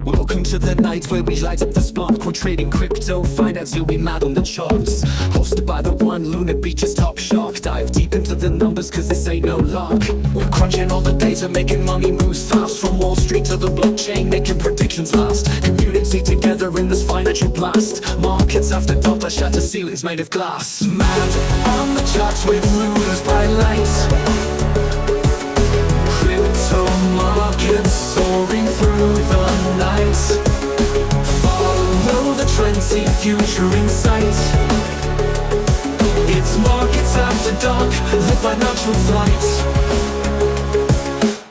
Welcome to the night where we light up the spark. We're trading crypto, finance, you'll be mad on the charts. Hosted by the one, Lunar Beaches top shark. Dive deep into the numbers cause this ain't no lark. We're crunching all the data, making money moves fast. From Wall Street to the blockchain, making predictions last. Community together in this financial blast. Markets after dark, I shatter ceilings made of glass. Mad on the charts with Lunar's bright lights. Crypto markets soaring through the night. Follow the trends, see future in sight. It's markets after dark, the financial flight.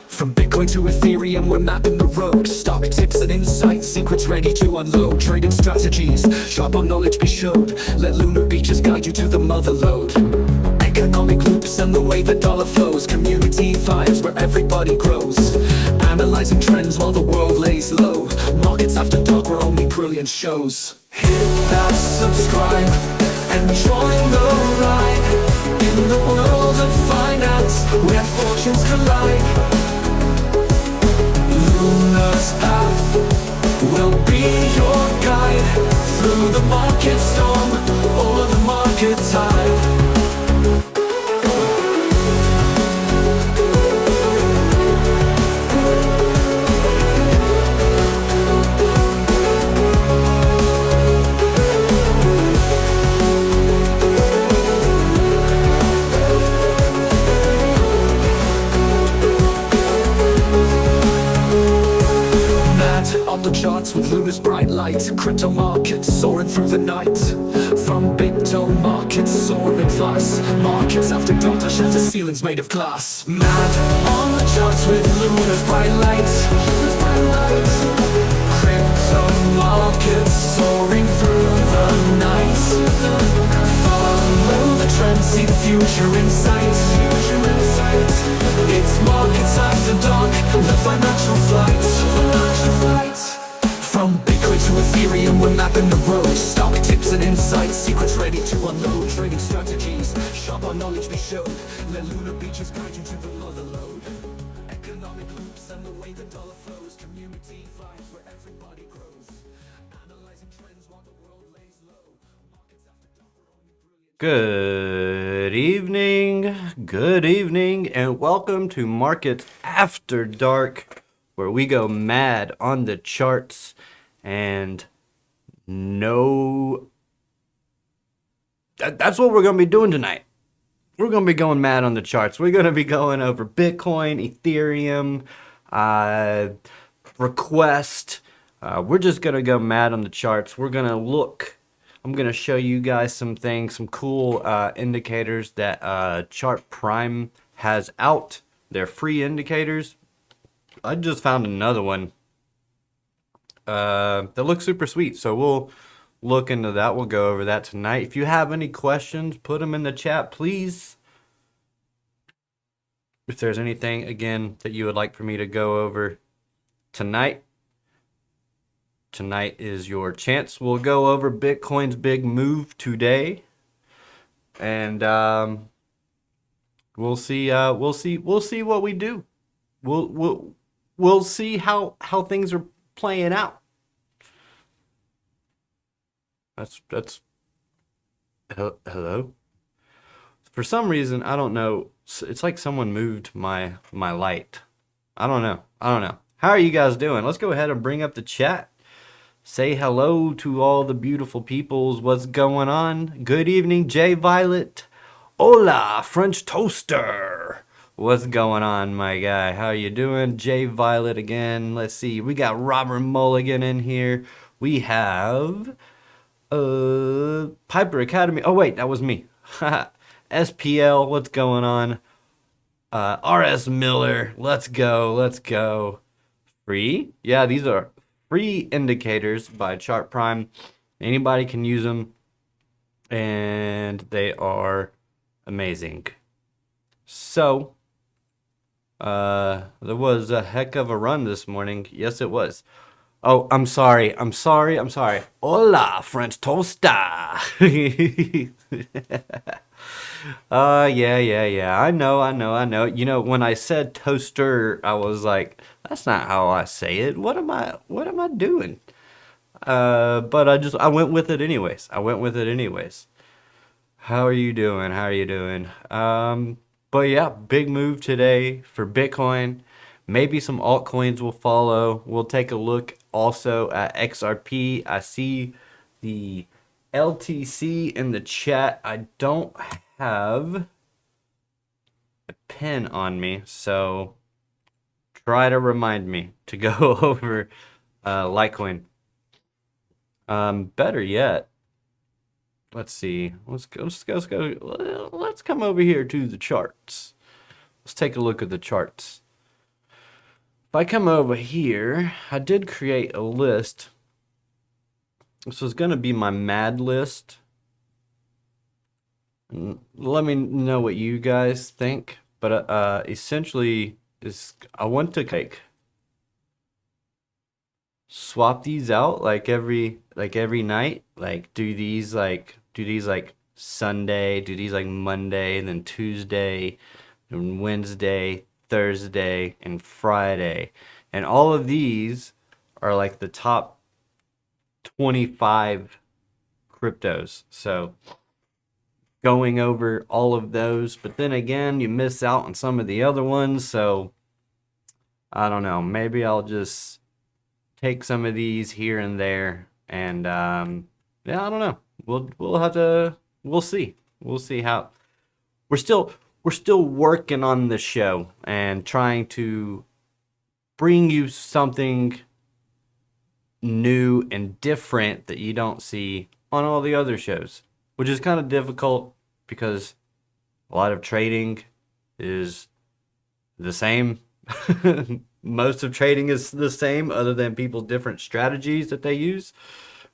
From Bitcoin to Ethereum, we're mapping the road. Stock tips and insights, secrets ready to unload. Trading strategies, sharp on knowledge be showed. Let Lunar Beaches guide you to the mother lode. Economic loops and the way the dollar flows. Community vibes where everybody grows. Analyzing trends while the world lays low. Markets after dark where only brilliant shows. Hit that subscribe and join the ride. In the world of finance where fortunes collide. Lunar's path will be your guide. Through the market storm or the market tide. On the charts with Lunar's bright light. Crypto markets soaring through the night. From Bitcoin markets soaring fast. Markets after dark, I shatter ceilings made of glass. Mad on the charts with Lunar's bright light. Crypto markets soaring through the night. Follow the trends, see the future in sight. It's markets after dark, the financial flight. From Bitcoin to Ethereum, we're mapping the road. Stock tips and insights, secrets ready to unload. Trading strategies, sharp on knowledge be showed. Let Lunar Beaches guide you to the mother lode. Economic loops and the way the dollar flows. Community vibes where everybody grows. Analyzing trends while the world lays low. Markets after dark are only brilliant. Good evening, and welcome to Markets After Dark, where we go mad on the charts. And that's what we're going to be doing tonight. We're going to be going mad on the charts. We're going to be going over Bitcoin, Ethereum, Request. We're just going to go mad on the charts. We're going to look. I'm going to show you guys some things, some cool indicators that Chart Prime has out. They're free indicators. I just found another one that looks super sweet, so we'll look into that. We'll go over that tonight. If you have any questions, put them in the chat, please. If there's anything, again, that you would like for me to go over tonight is your chance. We'll go over Bitcoin's big move today, and we'll see what we do. We'll see how things are playing out. That's hello. For some reason, I don't know. It's like someone moved my light. I don't know. How are you guys doing? Let's go ahead and bring up the chat. Say hello to all the beautiful peoples. What's going on? Good evening, Jay Violet. Hola, French Toaster. What's going on, my guy? How you doing? Jay Violet again. Let's see. We got Robert Mulligan in here. We have Piper Academy. Oh, wait, that was me. SPL, what's going on? RS Miller, let's go. Free? Yeah, these are free indicators by Chart Prime. Anybody can use them, and they are amazing. So, there was a heck of a run this morning. Yes, it was. Oh, I'm sorry. Hola, French toaster. Yeah. I know. You know, when I said toaster, I was like, that's not how I say it. What am I doing? But I went with it anyways. How are you doing? But yeah, big move today for Bitcoin. Maybe some altcoins will follow. We'll take a look also at XRP. I see the LTC in the chat. I don't have a pen on me, so try to remind me to go over Litecoin. Better yet, let's see. Let's come over here to the charts. Let's take a look at the charts. If I come over here, I did create a list. This was going to be my mad list. Let me know what you guys think. But essentially, I want to like swap these out like every night. Like do these like Sunday, do these like Monday, then Tuesday, and Wednesday, Thursday, and Friday. And all of these are like the top 25 cryptos. So going over all of those, but then again, you miss out on some of the other ones. So I don't know. Maybe I'll just take some of these here and there. And yeah, I don't know. We'll have to we'll see. We'll see how we're still working on the show and trying to bring you something new and different that you don't see on all the other shows, which is kind of difficult because a lot of trading is the same. Most of trading is the same, other than people's different strategies that they use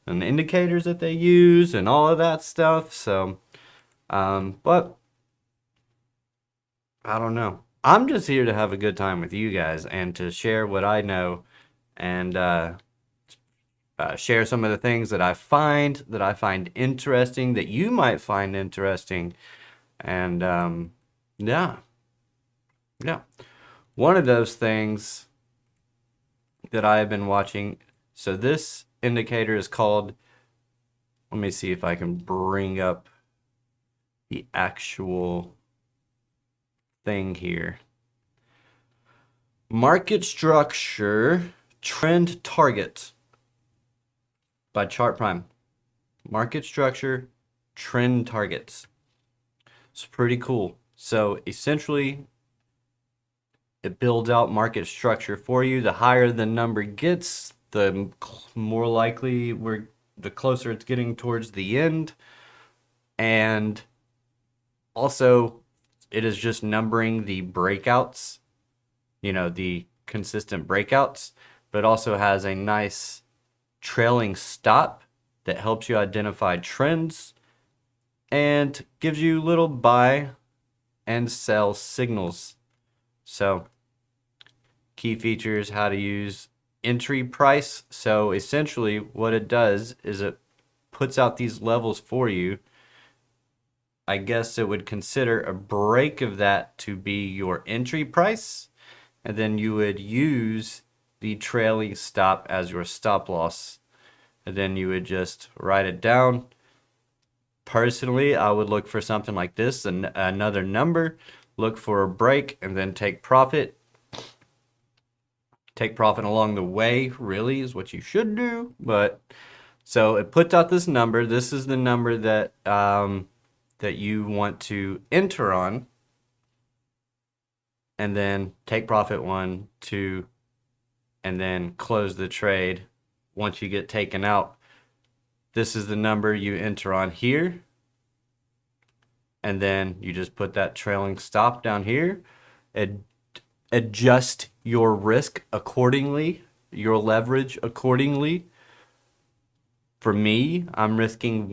and indicators that they use and all of that stuff. So, but I don't know. I'm just here to have a good time with you guys and to share what I know and share some of the things that I find interesting, that you might find interesting. And yeah, yeah. One of those things that I have been watching. So this indicator is called, let me see if I can bring up the actual thing here. Market structure trend target by Chart Prime. Market structure trend targets. It's pretty cool. So essentially, it builds out market structure for you. The higher the number gets, the more likely the closer it's getting towards the end. And also, it is just numbering the breakouts, the consistent breakouts, but also has a nice trailing stop that helps you identify trends and gives you little buy and sell signals. So key features, how to use entry price. So essentially what it does is it puts out these levels for you. I guess it would consider a break of that to be your entry price, and then you would use the trailing stop as your stop loss, and then you would just write it down. Personally, I would look for something like this, another number, look for a break, and then take profit. Take profit along the way, really, is what you should do. But so it puts out this number. This is the number that that you want to enter on, and then take profit 1, 2, and then close the trade. Once you get taken out, this is the number you enter on here, and then you just put that trailing stop down here. Adjust your risk accordingly, your leverage accordingly. For me, I'm risking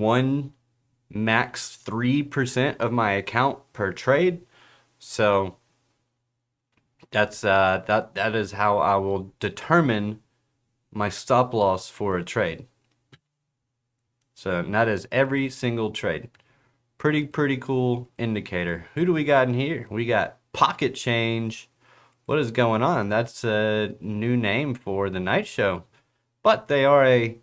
max 3% of my account per trade. So that's that is how I will determine my stop loss for a trade. So that is every single trade. Pretty cool indicator. Who do we got in here? We got Pocket Change. What is going on? That's a new name for the night show. But they are a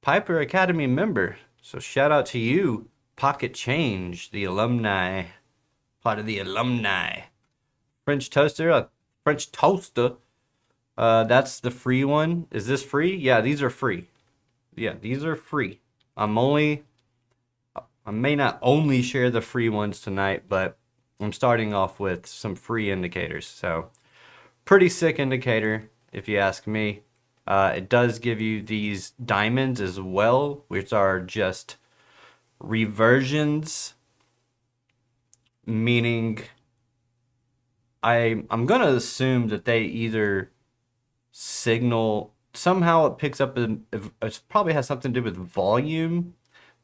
Piper Academy member. So shout out to you, Pocket Change, the alumni, part of the alumni. French toaster, that's the free one. Is this free? Yeah, these are free. Yeah, these are free. I may not only share the free ones tonight, but I'm starting off with some free indicators. So pretty sick indicator, if you ask me. It does give you these diamonds as well, which are just reversions, meaning I'm going to assume that they either signal, somehow it picks up, it probably has something to do with volume.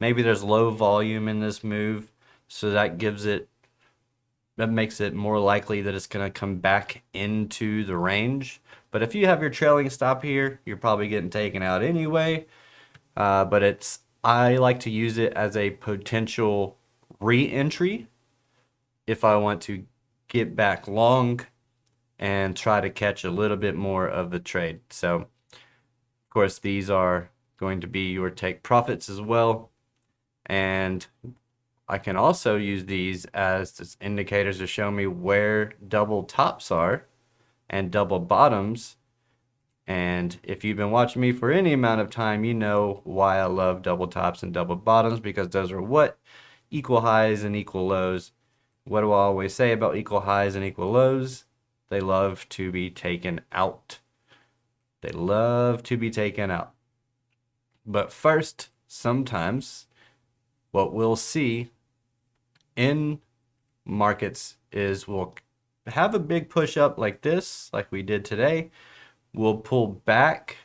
Maybe there's low volume in this move, so that makes it more likely that it's going to come back into the range. But if you have your trailing stop here, you're probably getting taken out anyway. But I like to use it as a potential re-entry if I want to get back long and try to catch a little bit more of the trade. So, of course, these are going to be your take profits as well. And I can also use these as indicators to show me where double tops are and double bottoms. And if you've been watching me for any amount of time, you know why I love double tops and double bottoms, because those are what? Equal highs and equal lows. What do I always say about equal highs and equal lows? They love to be taken out. They love to be taken out. But first, sometimes what we'll see in markets is we'll have a big push up like this, like we did today. We'll pull back,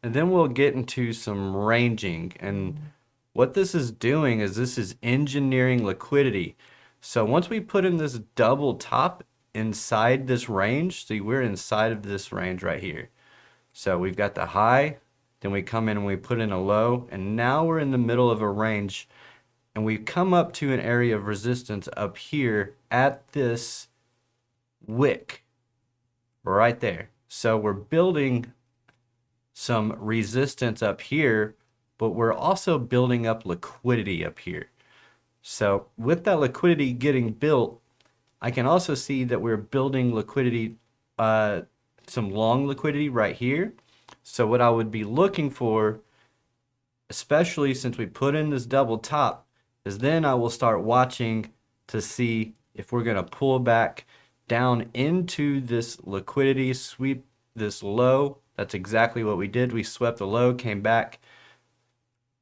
and then we'll get into some ranging. And what this is doing is this is engineering liquidity. So once we put in this double top inside this range, see, we're inside of this range right here. So we've got the high, then we come in and we put in a low, and now we're in the middle of a range, and we come up to an area of resistance up here at this wick right there. So we're building some resistance up here, but we're also building up liquidity up here. So with that liquidity getting built, I can also see that we're building liquidity, some long liquidity right here. So what I would be looking for, especially since we put in this double top, is then I will start watching to see if we're going to pull back down into this liquidity, sweep this low. That's exactly what we did. We swept the low, came back,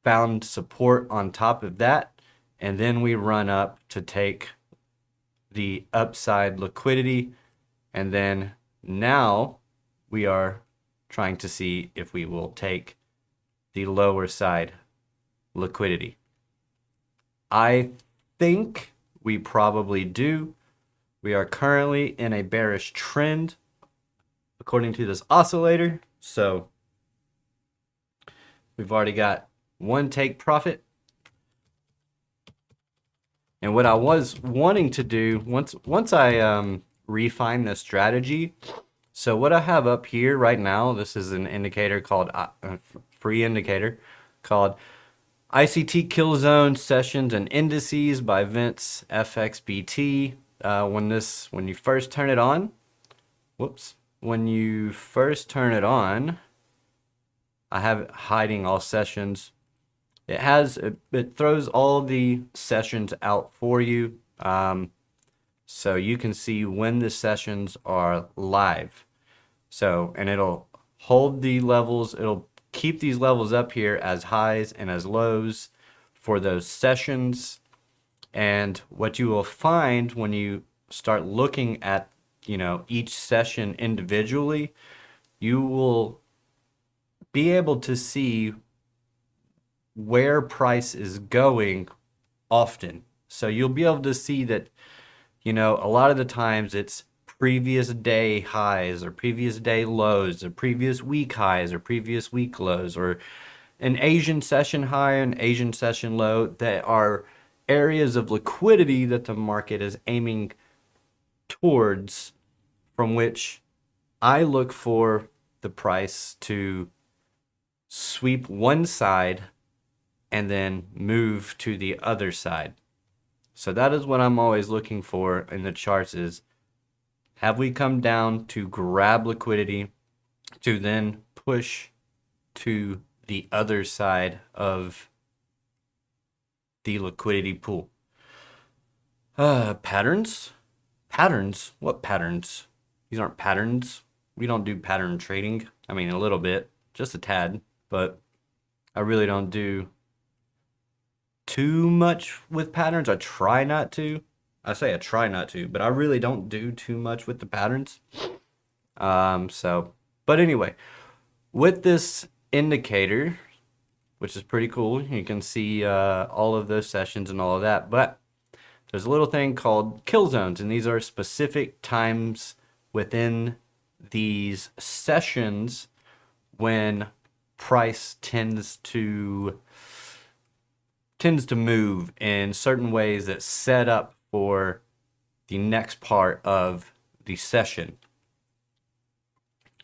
found support on top of that, and then we run up to take the upside liquidity. And then now we are trying to see if we will take the lower side liquidity. I think we probably do. We are currently in a bearish trend according to this oscillator. So we've already got one take profit. And what I was wanting to do once I refine the strategy, so what I have up here right now, this is an indicator called free indicator called ICT Kill Zone Sessions and Indices by Vince FXBT. When you first turn it on, I have it hiding all sessions. It throws all the sessions out for you, so you can see when the sessions are live. So, and it'll hold the levels. It'll keep these levels up here as highs and as lows for those sessions. And what you will find when you start looking at, each session individually, you will be able to see where price is going often. So you'll be able to see that, a lot of the times it's previous day highs or previous day lows or previous week highs or previous week lows, or an Asian session high and Asian session low that are areas of liquidity that the market is aiming towards, from which I look for the price to sweep one side and then move to the other side. So that is what I'm always looking for in the charts is, have we come down to grab liquidity to then push to the other side of the liquidity pool? Patterns? Patterns? What patterns? These aren't patterns. We don't do pattern trading. I mean, a little bit, just a tad, but I really don't do too much with patterns. I try not to. I say I try not to, but I really don't do too much with the patterns. But anyway, with this indicator, which is pretty cool, you can see all of those sessions and all of that, but there's a little thing called kill zones, and these are specific times within these sessions when price tends to move in certain ways that set up for the next part of the session.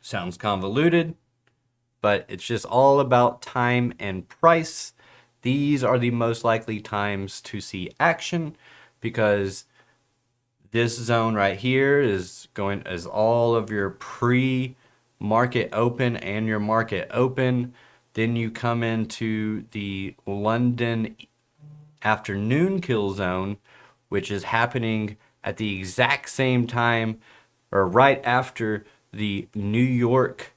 Sounds convoluted, but it's just all about time and price. These are the most likely times to see action, because this zone right here is going as all of your pre-market open and your market open. Then you come into the London afternoon kill zone, which is happening at the exact same time or right after the New York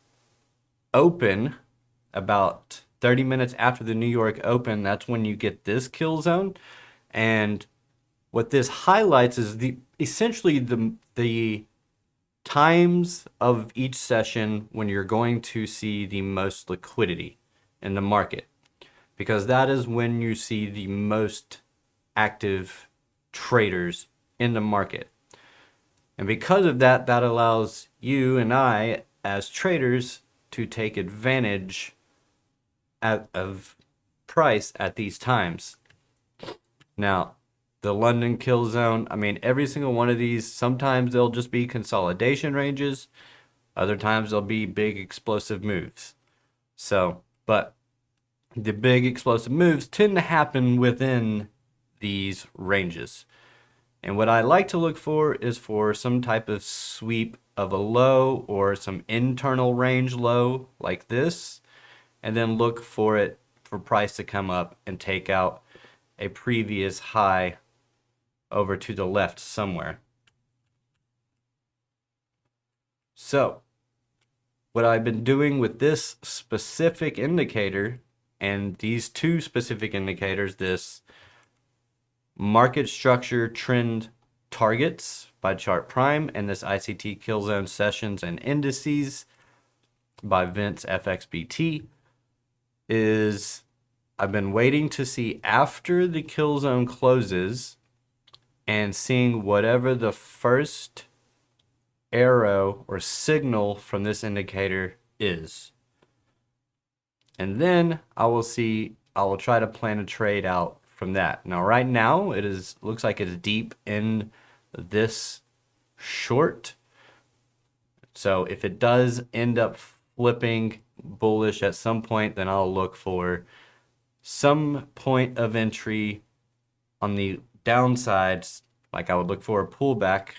open, about 30 minutes after the New York open. That's when you get this kill zone. And what this highlights is essentially the times of each session when you're going to see the most liquidity in the market, because that is when you see the most active traders in the market. And because of that, that allows you and I as traders to take advantage of price at these times. Now, the London kill zone, I mean, every single one of these, sometimes they'll just be consolidation ranges. Other times they'll be big explosive moves. So, but the big explosive moves tend to happen within these ranges. And what I like to look for is for some type of sweep of a low or some internal range low like this, and then look for it for price to come up and take out a previous high over to the left somewhere. So what I've been doing with this specific indicator and these two specific indicators, this market structure trend targets by Chart Prime and this ICT kill zone sessions and indices by Vince FXBT, is I've been waiting to see after the kill zone closes and seeing whatever the first arrow or signal from this indicator is. And then I will try to plan a trade out from that. Now right now looks like it's deep in this short. So if it does end up flipping bullish at some point, then I'll look for some point of entry on the downsides. Like I would look for a pullback.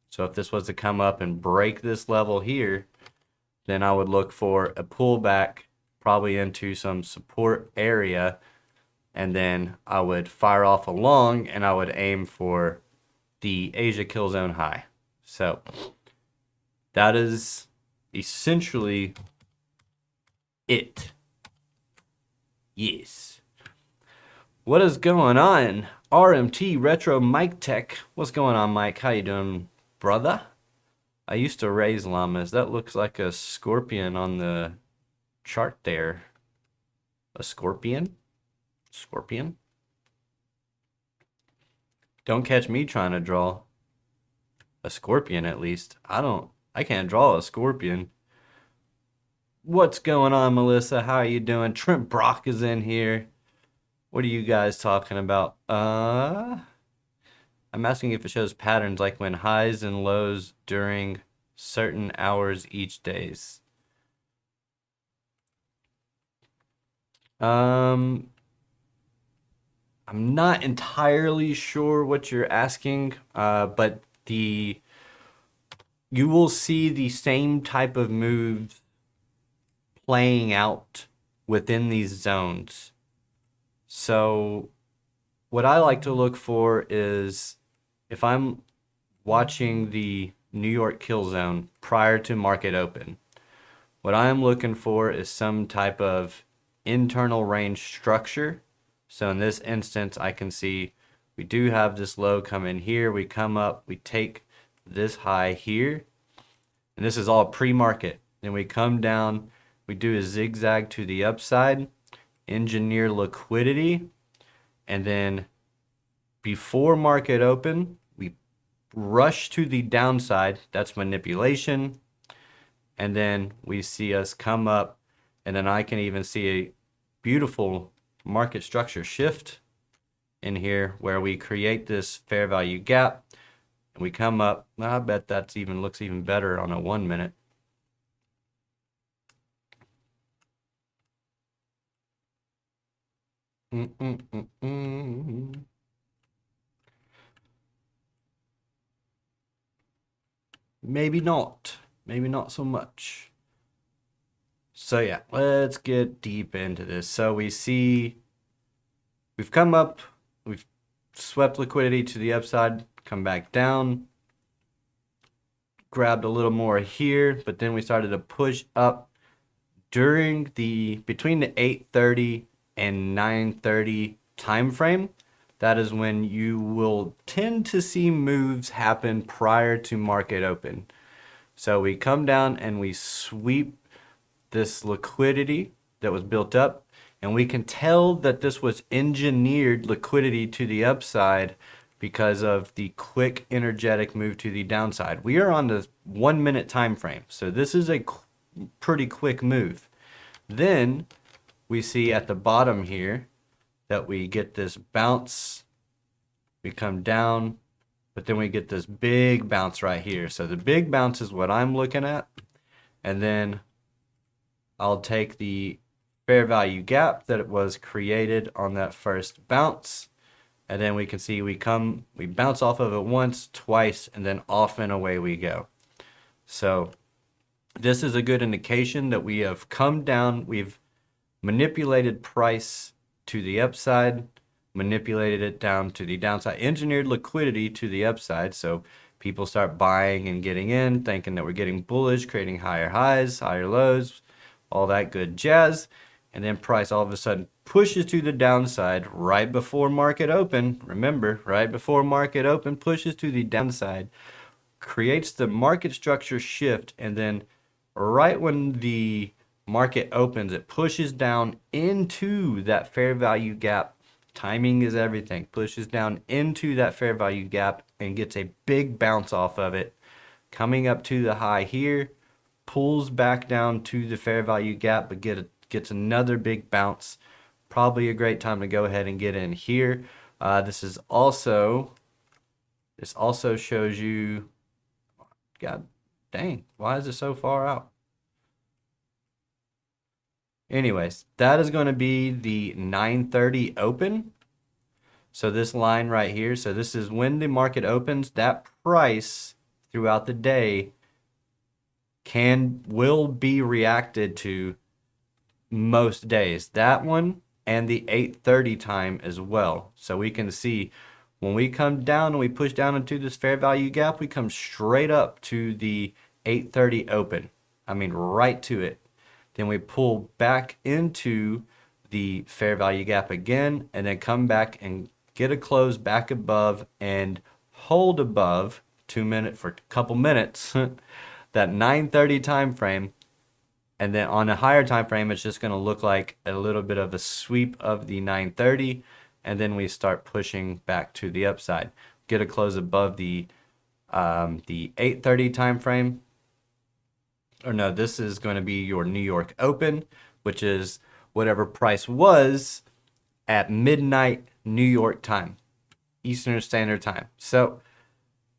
So if this was to come up and break this level here, then I would look for a pullback probably into some support area, and then I would fire off along and I would aim for the Asia kill zone high. So that is essentially it. Yes. What is going on? RMT Retro Mike Tech. What's going on, Mike? How you doing, brother? I used to raise llamas. That looks like a scorpion on the chart there. A scorpion? Scorpion? Don't catch me trying to draw. a scorpion at least. I can't draw a scorpion. What's going on, Melissa? How are you doing? Trent Brock is in here. What are you guys talking about? I'm asking if it shows patterns like when highs and lows during certain hours each days. I'm not entirely sure what you're asking, but you will see the same type of moves playing out within these zones. So what I like to look for is if I'm watching the New York kill zone prior to market open, what I'm looking for is some type of internal range structure. So in this instance, I can see we do have this low come in here. We come up, we take this high here, and this is all pre-market. Then we come down, we do a zigzag to the upside, engineer liquidity, and then before market open, we rush to the downside. That's manipulation. And then we see us come up, and then I can even see a beautiful market structure shift in here where we create this fair value gap and we come up. I bet that's even looks even better on a 1 minute. Maybe not. Maybe not so much. So yeah, let's get deep into this. So we see we've come up, we've swept liquidity to the upside, come back down, grabbed a little more here, but then we started to push up between the 8:30 and 9:30 time frame. That is when you will tend to see moves happen prior to market open. So we come down and we sweep this liquidity that was built up, and we can tell that this was engineered liquidity to the upside because of the quick energetic move to the downside. We are on the 1 minute time frame, so this is a pretty quick move. Then we see at the bottom here that we get this bounce, we come down, but then we get this big bounce right here. So the big bounce is what I'm looking at, and then I'll take the fair value gap that it was created on that first bounce, and then we can see we bounce off of it once, twice, and then off and away we go. So this is a good indication that we have come down, we've manipulated price to the upside, manipulated it down to the downside, engineered liquidity to the upside. So people start buying and getting in, thinking that we're getting bullish, creating higher highs, higher lows, all that good jazz. And then price all of a sudden pushes to the downside right before market open. Remember, right before market open, pushes to the downside, creates the market structure shift, and then right when the market opens, it pushes down into that fair value gap. Timing is everything. Pushes down into that fair value gap and gets a big bounce off of it, coming up to the high here, pulls back down to the fair value gap, but gets another big bounce. Probably a great time to go ahead and get in here. This also shows you, God dang, why is it so far out? Anyways, that is going to be the 9:30 open. So this line right here, so this is when the market opens. That price throughout the day will be reacted to most days. That one and the 8:30 time as well. So we can see when we come down and we push down into this fair value gap, we come straight up to the 8:30 open. I mean, right to it. Then we pull back into the fair value gap again, and then come back and get a close back above and hold above 2 minutes for a couple minutes that 9:30 time frame. And then on a higher time frame, it's just going to look like a little bit of a sweep of the 9:30, and then we start pushing back to the upside. Get a close above the The 8:30 time frame, or no, this is going to be your New York Open, which is whatever price was at midnight New York time, Eastern Standard Time. So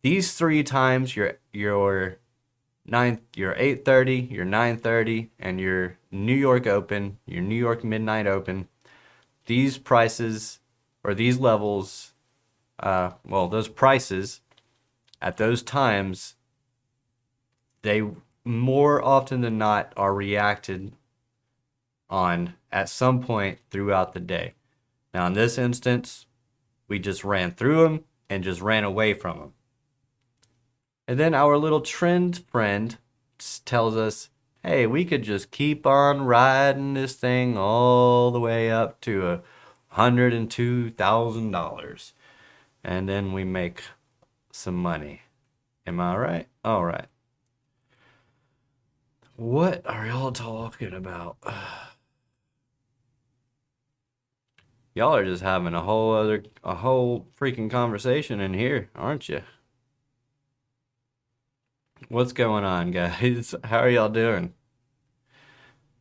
these three times, your 8:30, your 9:30, and your New York Open, your New York Midnight Open, these prices or these levels, those prices at those times, they more often than not are reacted on at some point throughout the day. Now, in this instance, we just ran through them and just ran away from them. And then our little trend friend tells us, hey, we could just keep on riding this thing all the way up to $102,000. And then we make some money. Am I right? All right. What are y'all talking about? Y'all are just having a whole freaking conversation in here, aren't you? What's going on, guys? How are y'all doing?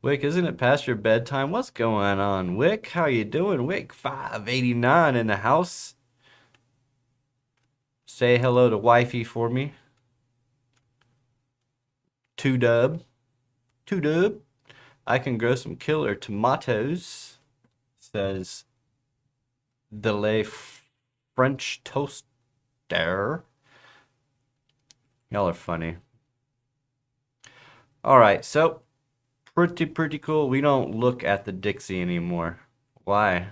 Wick, isn't it past your bedtime? What's going on, Wick? How you doing, Wick? 589 in the house. Say hello to wifey for me. 2Dub. 2Dub. I can grow some killer tomatoes, says the Le French Toaster. Y'all are funny. All right, so pretty cool. We don't look at the Dixie anymore. Why?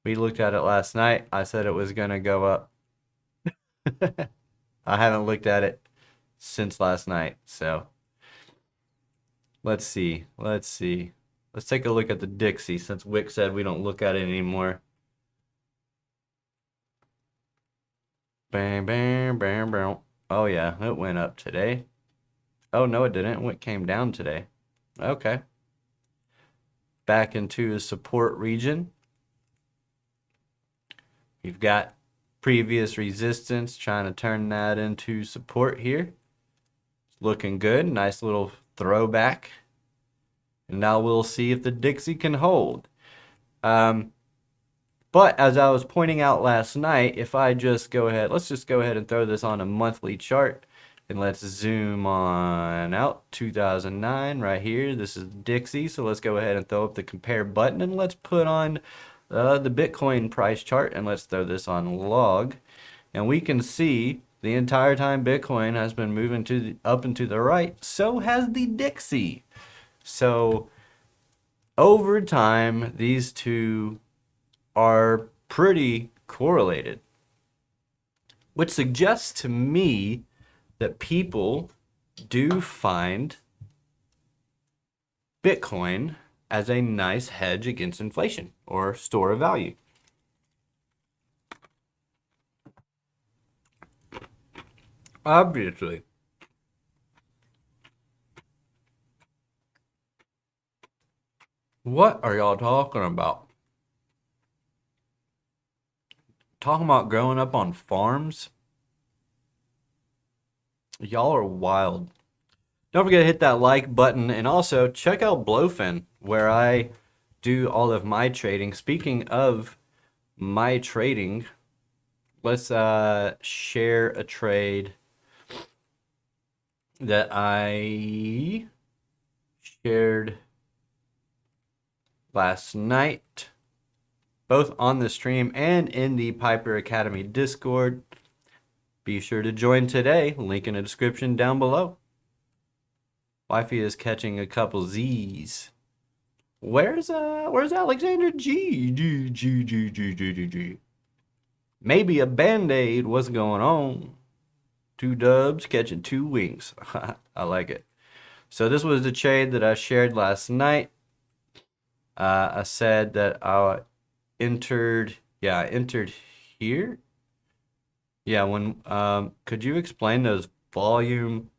We looked at it last night. I said it was gonna go up. I haven't looked at it since last night, so let's see. Let's take a look at the Dixie since Wick said we don't look at it anymore. Bam, bam, bam, bam. Oh yeah, it went up today. Oh no, it didn't. It came down today. Okay. Back into the support region. We've got previous resistance, trying to turn that into support here. It's looking good. Nice little throwback. And now we'll see if the Dixie can hold. But as I was pointing out last night, if I just go ahead, let's just go ahead and throw this on a monthly chart. And let's zoom on out 2009 right here. This is Dixie. So let's go ahead and throw up the compare button and let's put on the Bitcoin price chart and let's throw this on log. And we can see the entire time Bitcoin has been moving up and to the right. So has the Dixie. So over time, these two are pretty correlated, which suggests to me that people do find Bitcoin as a nice hedge against inflation or store of value. Obviously. What are y'all talking about? Talking about growing up on farms? Y'all are wild. Don't forget to hit that like button and also check out Blowfin, where I do all of my trading. Speaking of my trading, let's share a trade that I shared last night, both on the stream and in the Piper Academy Discord. Be sure to join today. Link in the description down below. Wifey is catching a couple Z's. Where's Alexander G? G. Maybe a Band-Aid. What's going on? 2Dubs catching 2 wings. I like it. So this was the trade that I shared last night. I said that I entered here. Yeah, when could you explain those volume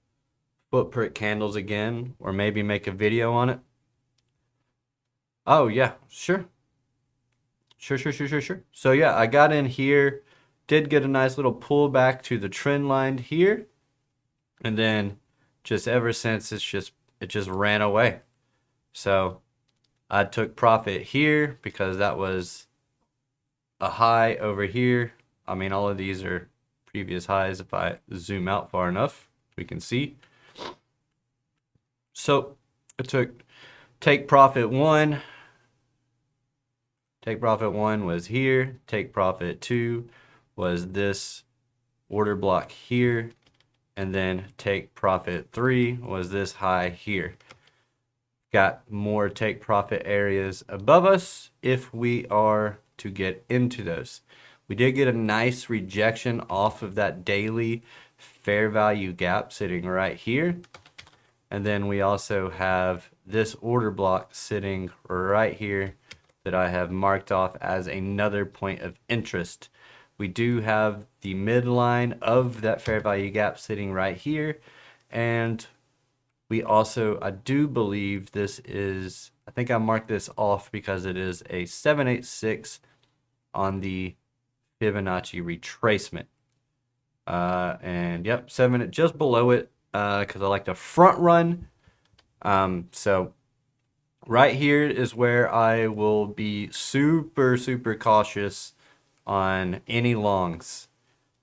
footprint candles again, or maybe make a video on it? Oh yeah, sure. So yeah, I got in here did get a nice little pullback to the trend line here, and then just ever since it just ran away. So I took profit here because that was a high over here. I mean, all of these are previous highs. If I zoom out far enough, we can see. So I took take profit one. Take profit one was here. Take profit two was this order block here. And then take profit three was this high here. Got more take profit areas above us if we are to get into those. We did get a nice rejection off of that daily fair value gap sitting right here. And then we also have this order block sitting right here that I have marked off as another point of interest. We do have the midline of that fair value gap sitting right here. And we also, I do believe this is, I think I marked this off because it is a 786 on the Fibonacci retracement. And yep, just below it, because I like to front run. So right here is where I will be super, super cautious on any longs.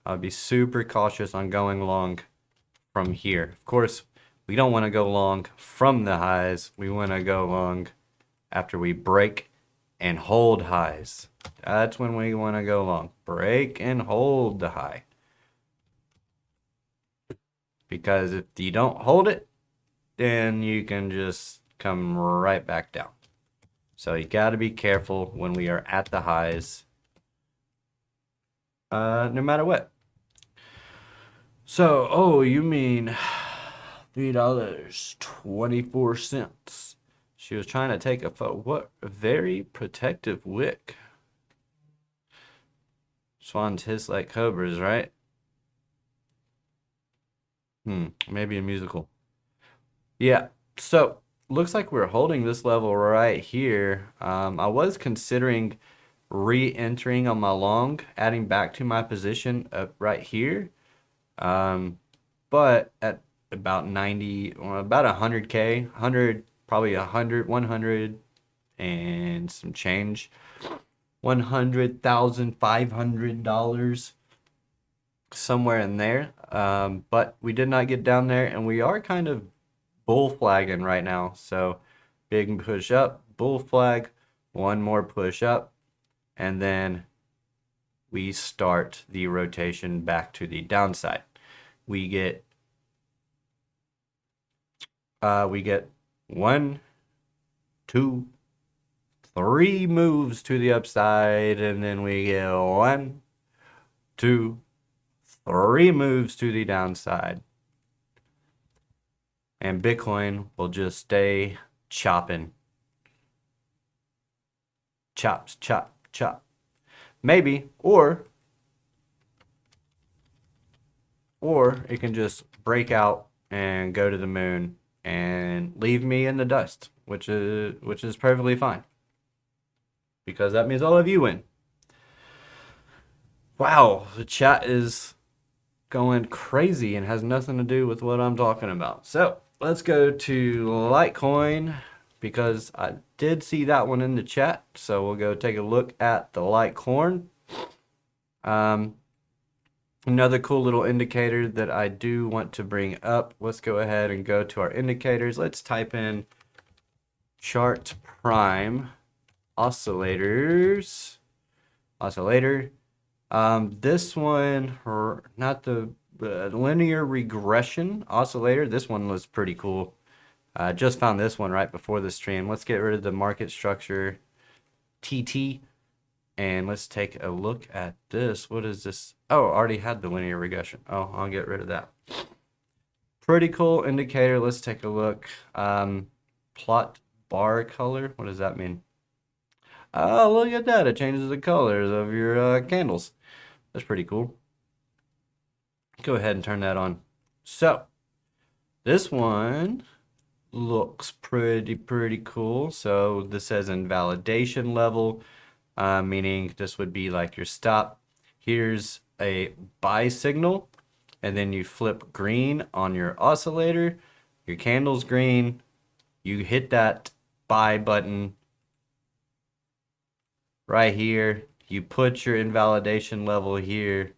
I'll be super cautious on going long from here. Of course, we don't want to go long from the highs. We want to go long after we break and hold highs. That's when we want to go long. Break and hold the high. Because if you don't hold it, then you can just come right back down. So you got to be careful when we are at the highs, no matter what. So, oh, you mean $3.24. She was trying to take a photo. What a very protective wick. Swans hiss like cobras, right? Maybe a musical. Yeah, so looks like we're holding this level right here. I was considering re-entering on my long, adding back to my position up right here. But at about 90, or about 100K, 100, probably 100, 100 and some change, $100,500, somewhere in there. But we did not get down there, and we are kind of bull flagging right now. So big push up, bull flag, one more push up, and then we start the rotation back to the downside. We get 1, 2, 3 moves to the upside, and then we get 1, 2, 3 moves to the downside. And Bitcoin will just stay chopping. Chops, chop, chop. Maybe, or it can just break out and go to the moon and leave me in the dust, which is perfectly fine, because that means all of you win. Wow, the chat is going crazy and has nothing to do with what I'm talking about. So let's go to Litecoin, because I did see that one in the chat. So we'll go take a look at the Litecoin. Another cool little indicator that I do want to bring up. Let's go ahead and go to our indicators. Let's type in chart prime oscillators. Oscillator. This one, not the linear regression oscillator. This one was pretty cool. I just found this one right before the stream. Let's get rid of the market structure TT. And let's take a look at this. What is this? Oh, already had the linear regression. Oh, I'll get rid of that. Pretty cool indicator. Let's take a look. Plot bar color. What does that mean? Oh, look at that. It changes the colors of your candles. That's pretty cool. Go ahead and turn that on. So, this one looks pretty cool. So, this says invalidation level. Meaning this would be like your stop. Here's a buy signal, and then you flip green on your oscillator, your candle's green, you hit that buy button right here, you put your invalidation level here,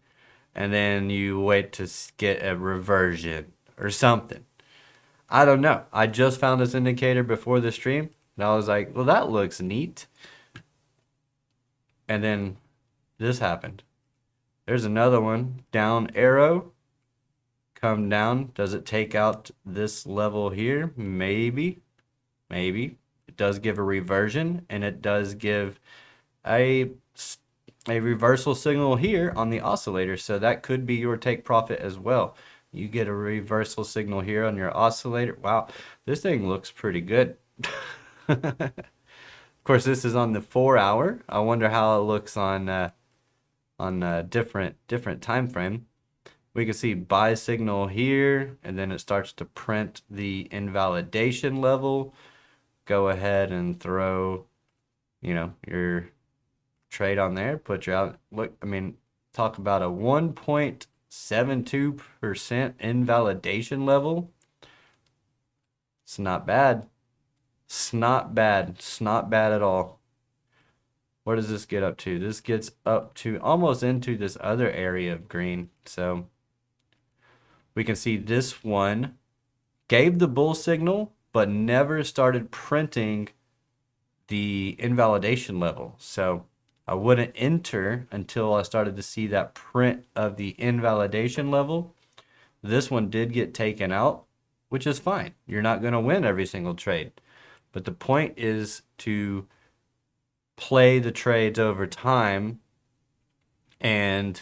and then you wait to get a reversion or something. I don't know. I just found this indicator before the stream, and I was like, well, that looks neat. And then this happened. There's another one. Down arrow. Come down. Does it take out this level here? Maybe. Maybe. It does give a reversion, and it does give a reversal signal here on the oscillator. So that could be your take profit as well. You get a reversal signal here on your oscillator. Wow, this thing looks pretty good. Of course, this is on the 4 hour. I wonder how it looks on different time frame. We can see buy signal here, and then it starts to print the invalidation level. Go ahead and throw, your trade on there. Put your out. Look, I mean, talk about a 1.72% invalidation level. It's not bad. It's not bad. It's not bad at all. What does this get up to? This gets up to almost into this other area of green. So we can see this one gave the bull signal, but never started printing the invalidation level. So I wouldn't enter until I started to see that print of the invalidation level. This one did get taken out, which is fine. You're not going to win every single trade. But the point is to play the trades over time and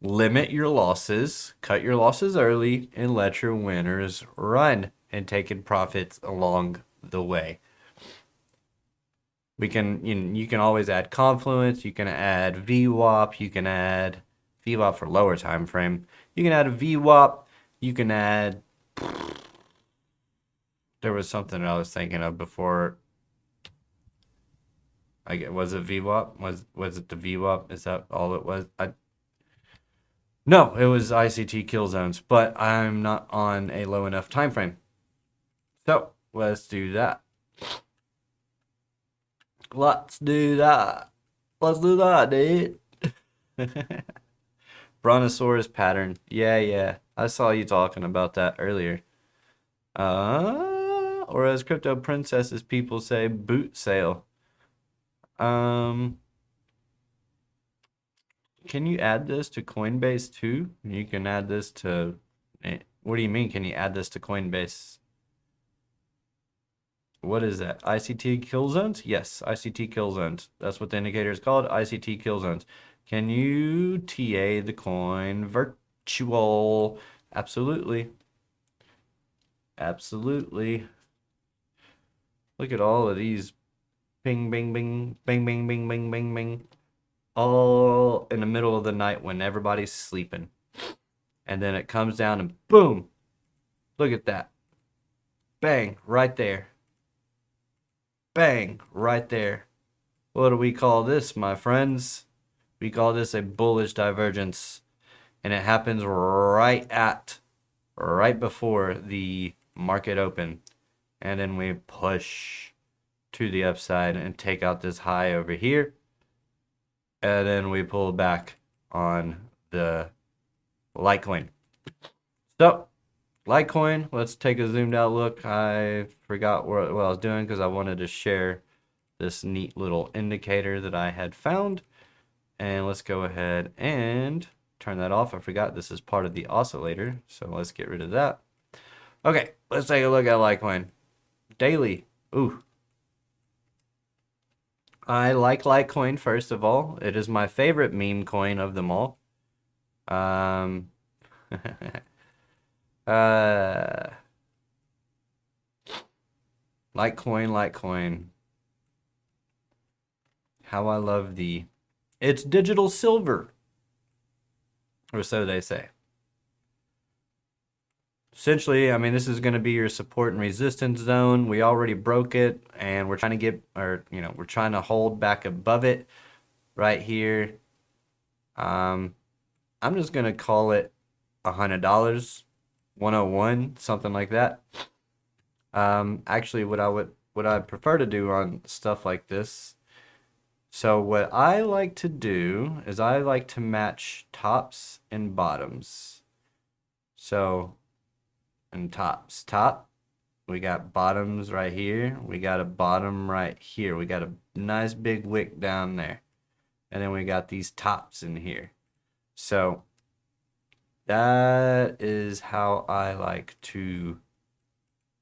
limit your losses, cut your losses early, and let your winners run and taking profits along the way. You can always add confluence, you can add VWAP, you can add VWAP for lower time frame. You can add a VWAP, you can add, there was something I was thinking of before. Was it VWAP? Was it the VWAP? Is that all it was? No, it was ICT kill zones, but I'm not on a low enough time frame. So let's do that. Let's do that. Let's do that, dude. Brontosaurus pattern. Yeah. I saw you talking about that earlier. Or as crypto princesses people say, boot sale. Can you add this to Coinbase too? You can add this to, what do you mean? Can you add this to Coinbase? What is that? ICT kill zones? Yes, ICT kill zones. That's what the indicator is called, ICT kill zones. Can you TA the coin virtual? Absolutely. Absolutely. Look at all of these. Bing, bing, bing, bing, bing, bing, bing, bing, bing. All in the middle of the night when everybody's sleeping. And then it comes down and boom. Look at that. Bang, right there. Bang, right there. What do we call this, my friends? We call this a bullish divergence. And it happens right before the market open. And then we push to the upside and take out this high over here. And then we pull back on the Litecoin. So, Litecoin, let's take a zoomed out look. I forgot what I was doing because I wanted to share this neat little indicator that I had found. And let's go ahead and turn that off. I forgot this is part of the oscillator, so let's get rid of that. Okay, let's take a look at Litecoin. Daily. Ooh. I like Litecoin, first of all. It is my favorite meme coin of them all. Litecoin. How I love thee. It's digital silver. Or so they say. Essentially, I mean, this is going to be your support and resistance zone. We already broke it, and we're trying to we're trying to hold back above it right here. I'm just gonna call it $100, 101, something like that. Actually, what I prefer to do on stuff like this. So what I like to do is I like to match tops and bottoms. So, and top, we got bottoms right here. We got a bottom right here. We got a nice big wick down there. And then we got these tops in here. So that is how I like to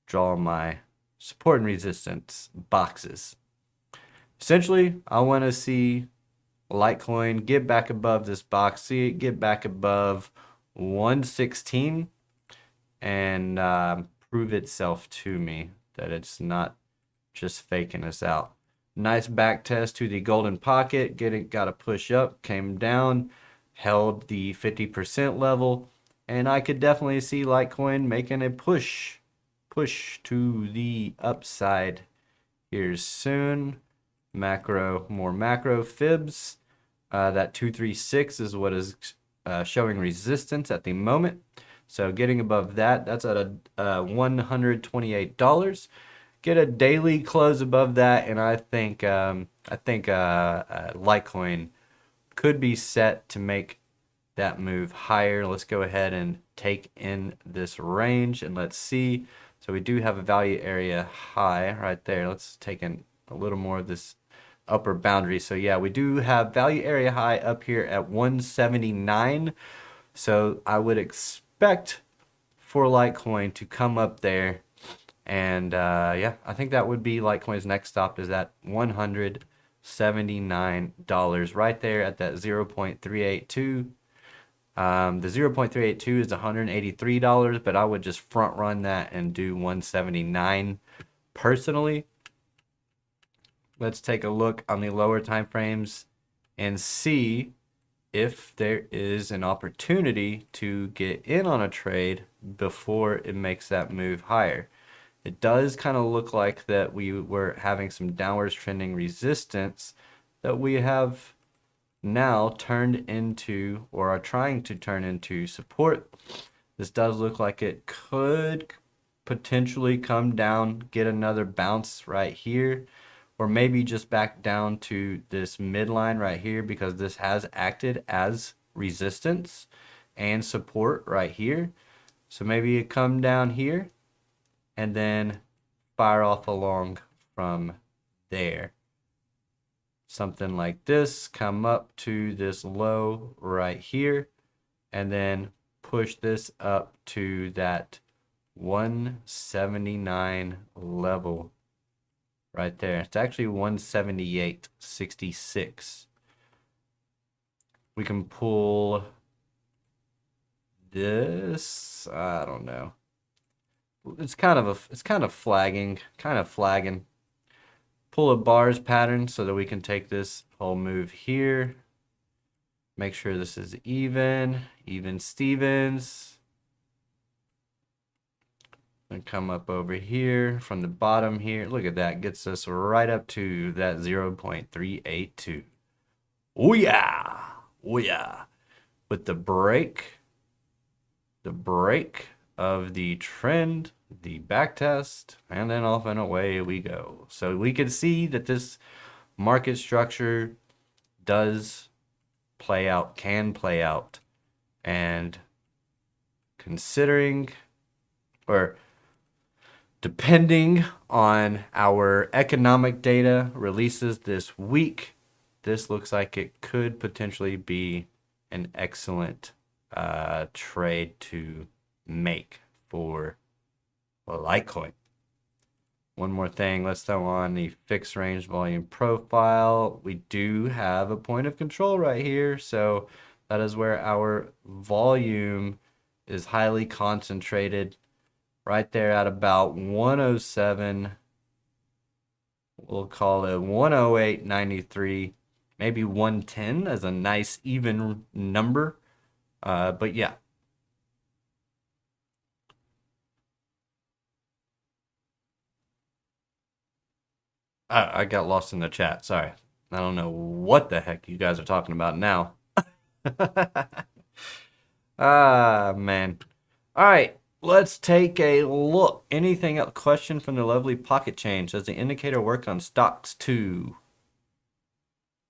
draw my support and resistance boxes. Essentially, I want to see Litecoin get back above this box, see it get back above 116, and prove itself to me that it's not just faking us out. Nice back test to the golden pocket, got a push up, came down, held the 50% level, and I could definitely see Litecoin making a push to the upside here soon. More macro fibs. That 236 is what is showing resistance at the moment. So getting above that, that's at a $128. Get a daily close above that, and I think Litecoin could be set to make that move higher. Let's go ahead and take in this range and let's see. So we do have a value area high right there. Let's take in a little more of this upper boundary. So yeah, we do have value area high up here at 179. So I would expect for Litecoin to come up there. And yeah, I think that would be Litecoin's next stop is at $179 right there at that 0.382. The 0.382 is $183, but I would just front run that and do 179 personally. Let's take a look on the lower time frames and see if there is an opportunity to get in on a trade before it makes that move higher. It does kind of look like that we were having some downwards trending resistance that we have now turned into, or are trying to turn into, support. This does look like it could potentially come down, get another bounce right here, or maybe just back down to this midline right here, because this has acted as resistance and support right here. So maybe it come down here and then fire off along from there. Something like this, come up to this low right here, and then push this up to that 179 level right there. It's actually 178.66. We can pull this, I don't know. It's kind of flagging. Pull a bars pattern so that we can take this whole move here. Make sure this is even Stevens. And come up over here from the bottom here. Look at that, gets us right up to that 0.382. Oh yeah, oh yeah. With the break of the trend, the back test, and then off and away we go. So we can see that this market structure does play out, can play out, and considering, or depending on our economic data releases this week, this looks like it could potentially be an excellent trade to make for Litecoin. One more thing, let's throw on the fixed range volume profile. We do have a point of control right here, so that is where our volume is highly concentrated right there at about 107. We'll call it 108.93, maybe 110 as a nice even number. But yeah. I got lost in the chat. Sorry. I don't know what the heck you guys are talking about now. Ah, man. All right, let's take a look. Anything else? Question from the lovely Pocket Change. Does the indicator work on stocks too?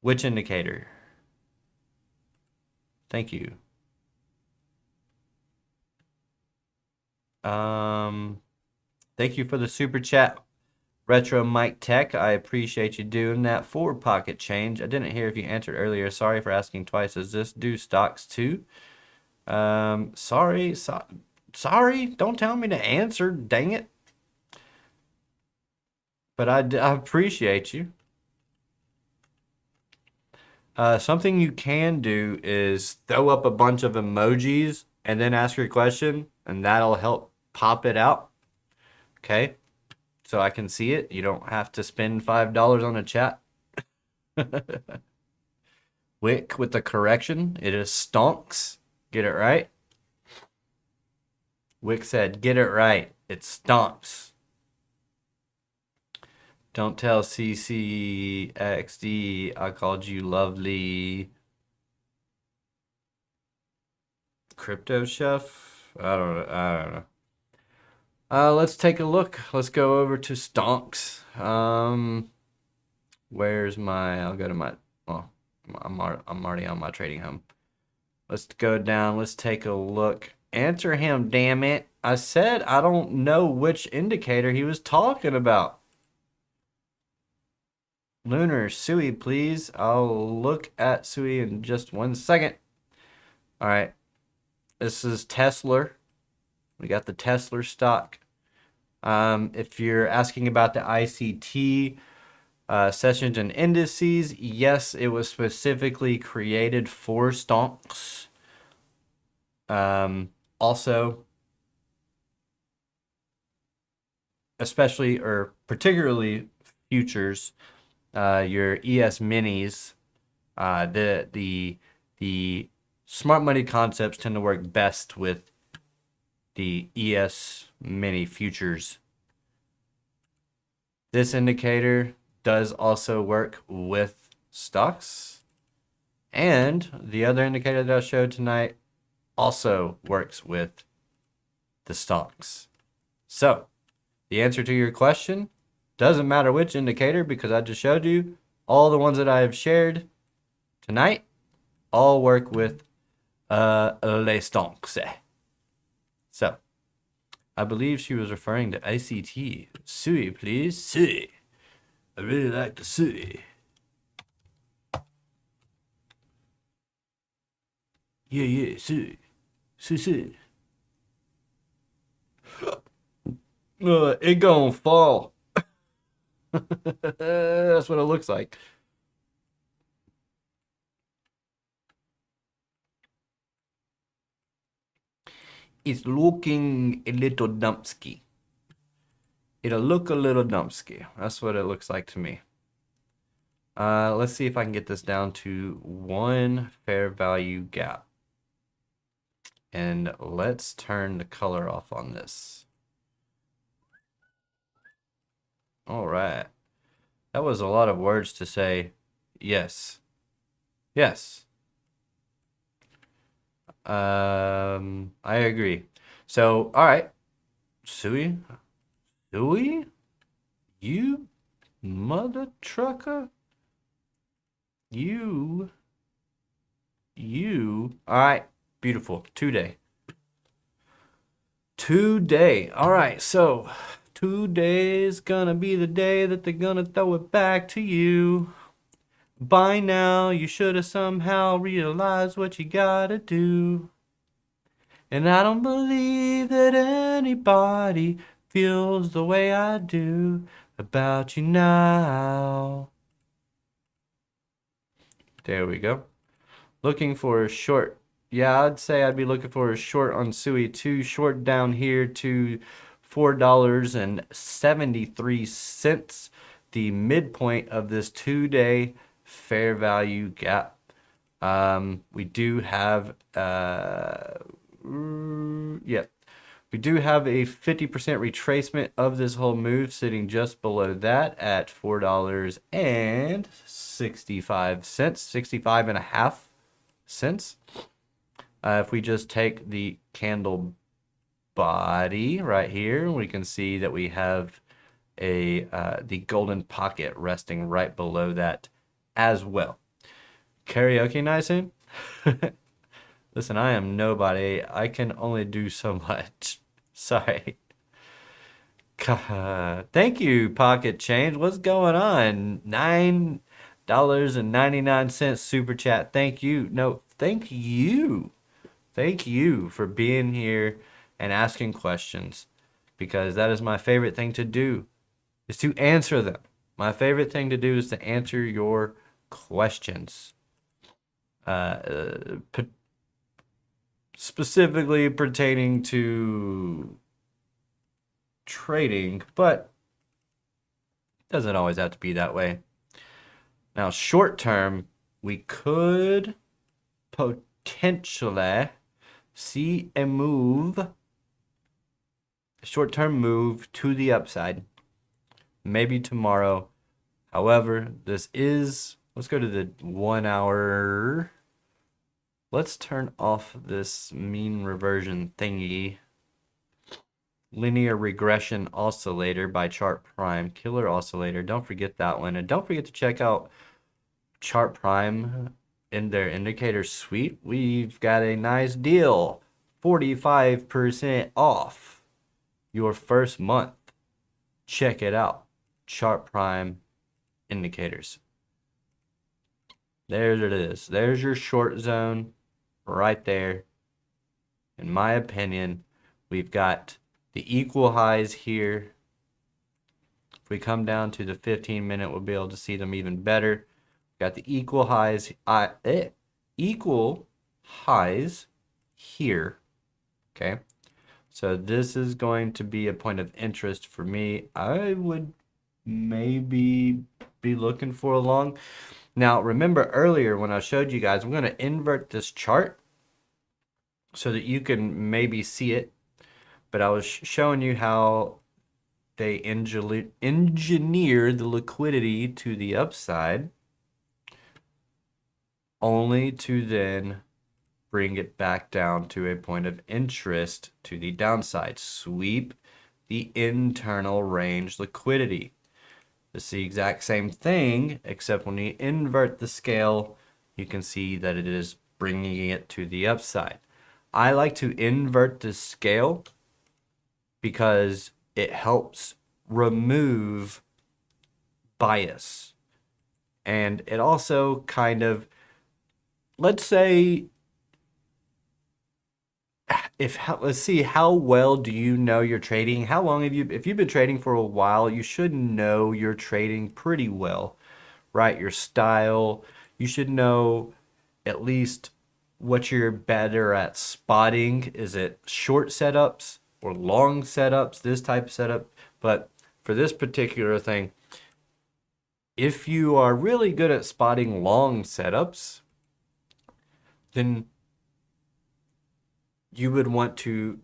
Which indicator? Thank you. Thank you for the super chat, Retro Mike Tech. I appreciate you doing that for Pocket Change. I didn't hear if you answered earlier. Sorry for asking twice. Does this do stocks too? Sorry. Don't tell me to answer. Dang it. But I appreciate you. Something you can do is throw up a bunch of emojis and then ask your question, and that'll help pop it out. Okay? So I can see it. You don't have to spend $5 on a chat. Wick with the correction. It is stonks. Get it right. Wick said, get it right. It stomps. Don't tell CCXD I called you lovely. Crypto Chef? I don't know. Let's take a look. Let's go over to stonks. Where's my? I'll go to my. Well, I'm already on my trading home. Let's go down. Let's take a look. Answer him, damn it! I said I don't know which indicator he was talking about. Lunar, Sui, please. I'll look at Sui in just 1 second. All right. This is Tesla. We got the Tesla stock. If you're asking about the ICT sessions and indices, yes, it was specifically created for stonks. Also, especially or particularly futures, your ES minis, the smart money concepts tend to work best with the ES mini futures. This indicator does also work with stocks, and the other indicator that I showed tonight also works with the stocks. So the answer to your question doesn't matter which indicator, because I just showed you all the ones that I have shared tonight all work with les stocks. So I believe she was referring to ICT. Sui, please. Sui. I really like the Sui. Yeah, Sui. Sui. It gonna fall. That's what it looks like. It's looking a little dumpsky. It'll look a little dumpsky. That's what it looks like to me. Let's see if I can get this down to 1 fair value gap. And let's turn the color off on this. All right. That was a lot of words to say. Yes. Yes. I agree. So, all right. Sui? You mother trucker? You. All right. Beautiful. Today. All right. So, today's gonna be the day that they're gonna throw it back to you. By now, you should have somehow realized what you gotta do. And I don't believe that anybody feels the way I do about you now. There we go. Looking for a short. Yeah, I'd say I'd be looking for a short on Sui too. Short down here to $4.73. The midpoint of this 2-day fair value gap. We do have we do have a 50% retracement of this whole move, sitting just below that at $4.65, 65.5 cents. If we just take the candle body right here, we can see that we have the golden pocket resting right below that as well. Karaoke night soon? Listen, I am nobody. I can only do so much. Sorry. Thank you, Pocket Change. What's going on? $9.99 super chat. Thank you. No, thank you. Thank you for being here and asking questions, because that is my favorite thing to do, is to answer them. My favorite thing to do is to answer your questions. Specifically pertaining to trading, but it doesn't always have to be that way. Now, short term, we could potentially see a short-term move to the upside, maybe tomorrow. However, let's go to the 1 hour. Let's turn off this mean reversion thingy. Linear regression oscillator by Chart Prime. Killer oscillator. Don't forget that one. And don't forget to check out Chart Prime in their indicator suite. We've got a nice deal. 45% off your first month. Check it out. Chart Prime indicators. There it is. There's your short zone right there. In my opinion, we've got the equal highs here. If we come down to the 15-minute, we'll be able to see them even better. Got the equal highs, equal highs here. Okay, so this is going to be a point of interest for me. I would maybe be looking for a long. Now, remember earlier when I showed you guys, I'm going to invert this chart so that you can maybe see it. But I was showing you how they engineer the liquidity to the upside, only to then bring it back down to a point of interest to the downside. Sweep the internal range liquidity. It's the exact same thing, except when you invert the scale, you can see that it is bringing it to the upside. I like to invert the scale because it helps remove bias. And it also kind of, let's say, let's see, how well do you know you're trading? How long have you, if you've been trading for a while, you should know you're trading pretty well, right? Your style, you should know at least what you're better at spotting. Is it short setups or long setups, this type of setup? But for this particular thing, if you are really good at spotting long setups, then you would want to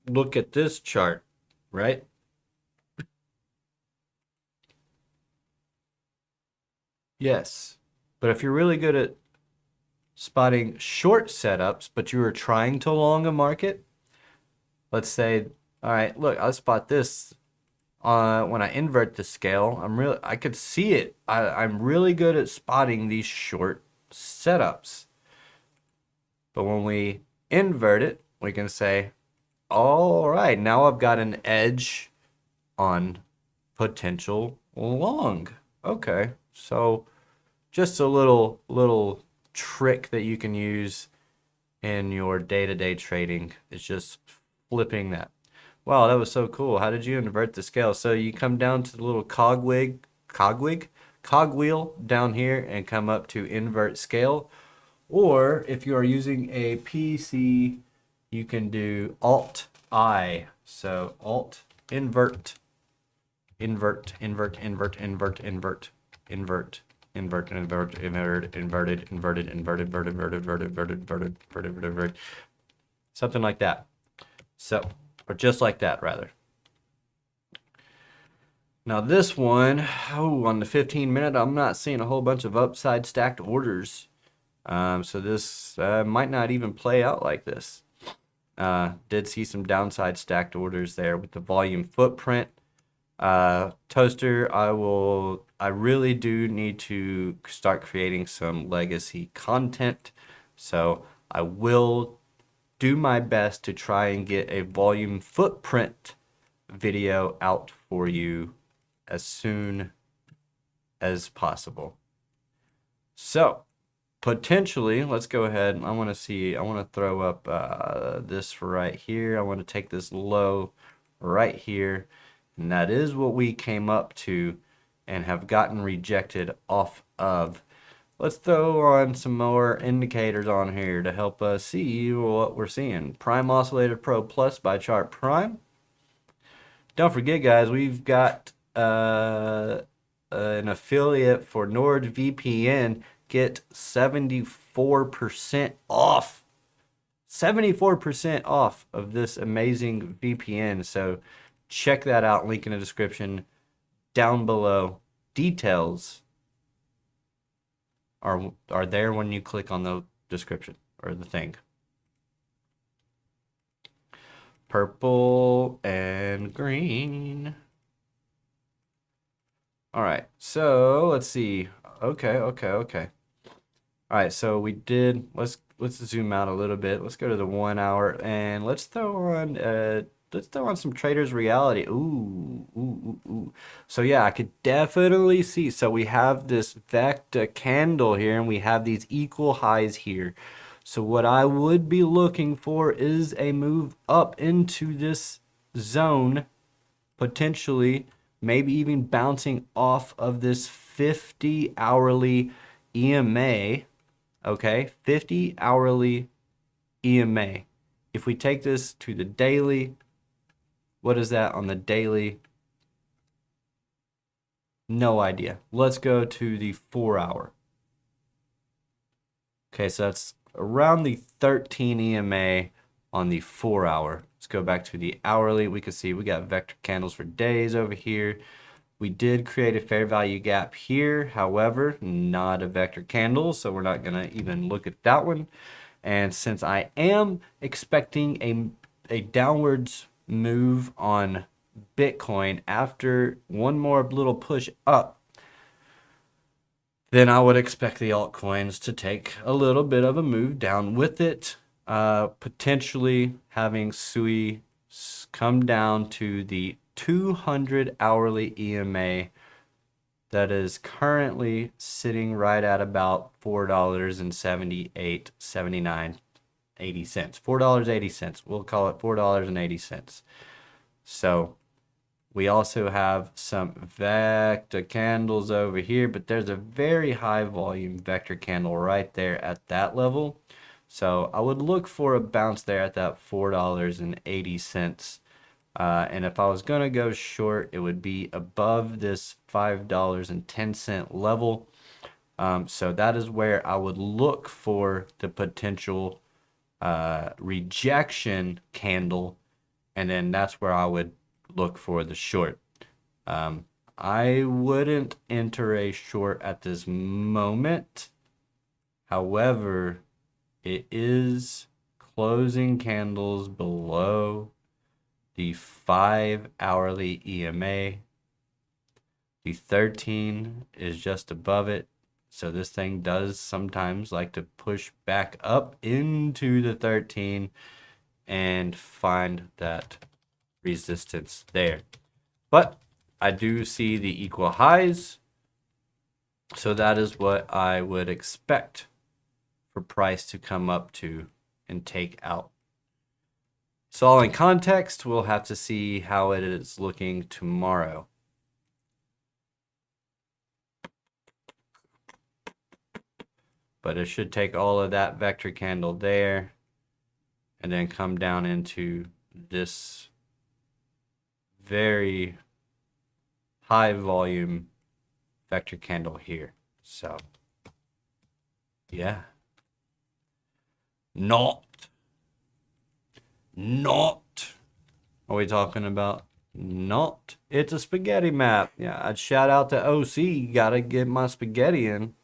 look at this chart, right? Yes. But if you're really good at spotting short setups, but you are trying to long a market, let's say, all right, look, I'll spot this. When I invert the scale, I could see it. I'm really good at spotting these short setups. But when we invert it, we can say, all right, now I've got an edge on potential long. Okay, so just a little trick that you can use in your day-to-day trading is just flipping that. Wow, that was so cool. How did you invert the scale? So you come down to the little cogwheel down here and come up to invert scale. Or if you are using a PC, you can do Alt-I. So Alt, invert, invert, invert, invert, invert, invert, invert, invert, invert, inverted, inverted, inverted, inverted, inverted, inverted, inverted, inverted, inverted, inverted, something like that. So, or just like that, rather. Now this one, on the 15-minute, I'm not seeing a whole bunch of upside stacked orders. So this might not even play out like this. Did see some downside stacked orders there with the volume footprint. Toaster, I really do need to start creating some legacy content. So I will do my best to try and get a volume footprint video out for you as soon as possible. So potentially, let's go ahead. I want to throw up this right here. I want to take this low right here. And that is what we came up to and have gotten rejected off of. Let's throw on some more indicators on here to help us see what we're seeing. Prime Oscillator Pro Plus by Chart Prime. Don't forget, guys, we've got an affiliate for NordVPN. Get 74% off. 74% off of this amazing VPN. So check that out. Link in the description down below. Details are there when you click on the description or the thing. Purple and green. All right, so let's see. Okay. All right, so we did. Let's zoom out a little bit. Let's go to the 1 hour and let's throw on some Traders Reality. Ooh. So yeah, I could definitely see. So we have this vector candle here, and we have these equal highs here. So what I would be looking for is a move up into this zone, potentially, maybe even bouncing off of this 50 hourly EMA. Okay, 50 hourly EMA. If we take this to the daily, what is that on the daily? No idea. Let's go to the 4 hour. Okay, so that's around the 13 EMA on the 4 hour. Let's go back to the hourly. We can see we got vector candles for days over here. We did create a fair value gap here, however, not a vector candle, so we're not going to even look at that one. And since I am expecting a downwards move on Bitcoin after one more little push up, then I would expect the altcoins to take a little bit of a move down with it, potentially having SUI come down to the 200 hourly EMA that is currently sitting right at about $4.78, 79, 80 cents. $4.80. We'll call it $4.80. So we also have some vector candles over here, but there's a very high volume vector candle right there at that level. So I would look for a bounce there at that $4.80. And if I was going to go short, it would be above this $5.10 level. So that is where I would look for the potential rejection candle. And then that's where I would look for the short. I wouldn't enter a short at this moment. However, it is closing candles below the 5 hourly EMA. The 13 is just above it. So this thing does sometimes like to push back up into the 13 and find that resistance there. But I do see the equal highs. So that is what I would expect for price to come up to and take out. So all in context, we'll have to see how it is looking tomorrow. But it should take all of that vector candle there and then come down into this very high volume vector candle here. So yeah, not are we talking about? Not. It's a spaghetti map. Yeah, I'd shout out to OC. Gotta get my spaghetti in.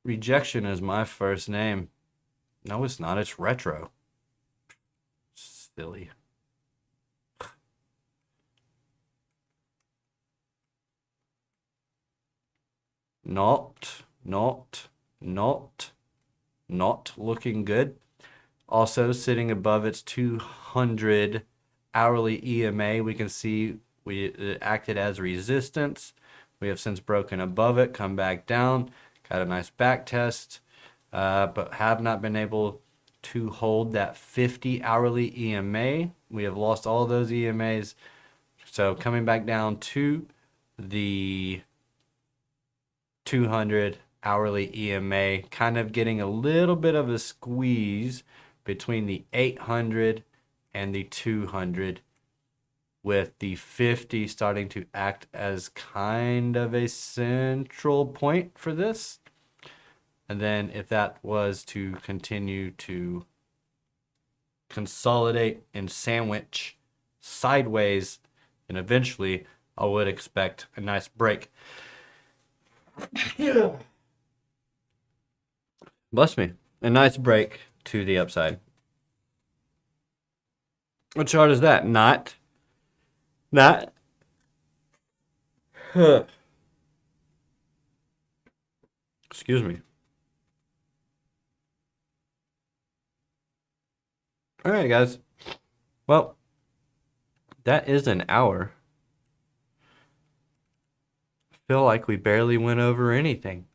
Rejection is my first name. No, it's not. It's retro. Silly. Not looking good. Also sitting above its 200 hourly EMA, we can see it acted as resistance. We have since broken above it, come back down, got a nice back test, but have not been able to hold that 50 hourly EMA. We have lost all those EMAs. So coming back down to the 200 hourly EMA, kind of getting a little bit of a squeeze between the 800 and the 200, with the 50 starting to act as kind of a central point for this. And then if that was to continue to consolidate and sandwich sideways, then eventually I would expect a nice break. Bless me. A nice break to the upside. What chart is that? Not. Excuse me. All right, guys. Well, that is an hour. I feel like we barely went over anything.